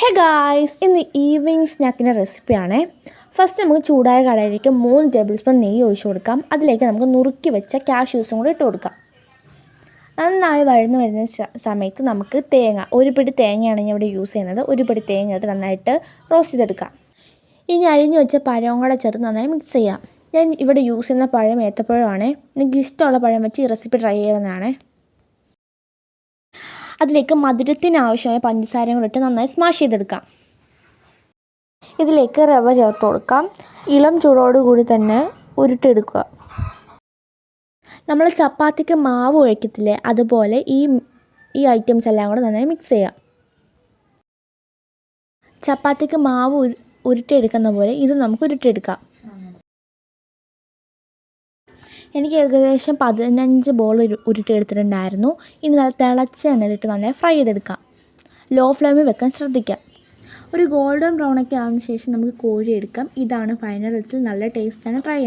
Hey guys, ഇന്ന് evening സ്നാക്കിൻ്റെ റെസിപ്പിയാണേ. First നമുക്ക് ചൂടായ കടയിലേക്ക് 3 ടേബിൾ സ്പൂൺ നെയ്യ് ഒഴിച്ചു കൊടുക്കാം. അതിലേക്ക് നമുക്ക് നുറുക്കി വെച്ച കാഷ്യൂസും കൂടി ഇട്ട് കൊടുക്കാം. നന്നായി വരുന്ന സമയത്ത് നമുക്ക് ഒരു പിടി തേങ്ങയാണ് ഞാൻ ഇവിടെ യൂസ് ചെയ്യുന്നത്. ഒരു പിടി തേങ്ങ ഇട്ട് നന്നായിട്ട് റോസ്റ്റ് ചെയ്തെടുക്കാം. ഇനി അരിഞ്ഞു വെച്ച പഴവും കൂടെ ചേർത്ത് നന്നായി മിക്സ് ചെയ്യാം. ഞാൻ ഇവിടെ യൂസ് ചെയ്യുന്ന പഴം ഏത്തപ്പഴമാണ്. നിങ്ങൾക്ക് ഇഷ്ടമുള്ള പഴം വെച്ച് ഈ റെസിപ്പി ട്രൈ ചെയ്യാവുന്നതാണ്. അതിലേക്ക് മധുരത്തിന് ആവശ്യമായ പഞ്ചസാരയും കൂടി ഇട്ട് നന്നായി സ്മാഷ് ചെയ്തെടുക്കാം. ഇതിലേക്ക് റവ ചേർത്ത് കൊടുക്കാം. ഇളം ചൂടോടുകൂടി തന്നെ ഉരുട്ടെടുക്കുക. നമ്മൾ ചപ്പാത്തിക്ക് മാവ് ഒഴിക്കത്തില്ലേ, അതുപോലെ ഈ ഐറ്റംസ് എല്ലാം കൂടെ നന്നായി മിക്സ് ചെയ്യാം. ചപ്പാത്തിക്ക് മാവ് ഉരുട്ടിയെടുക്കുന്ന പോലെ ഇത് നമുക്ക് ഉരുട്ടിയെടുക്കാം. എനിക്ക് ഏകദേശം 15 ബോൾ ഉരുട്ടിയെടുത്തിട്ടുണ്ടായിരുന്നു. ഇനി നല്ല തിളച്ച എണ്ണയിലിട്ട് നന്നായി ഫ്രൈ ചെയ്തെടുക്കാം. ലോ ഫ്ലെയിമിൽ വെക്കാൻ ശ്രദ്ധിക്കാം. ഒരു ഗോൾഡൻ ബ്രൗണൊക്കെ ആവുന്ന ശേഷം നമുക്ക് കോരി എടുക്കാം. ഇതാണ് ഫൈനൽ റിസൾട്ട്. നല്ല ടേസ്റ്റാണ്. ട്രൈ ചെയ്യാം.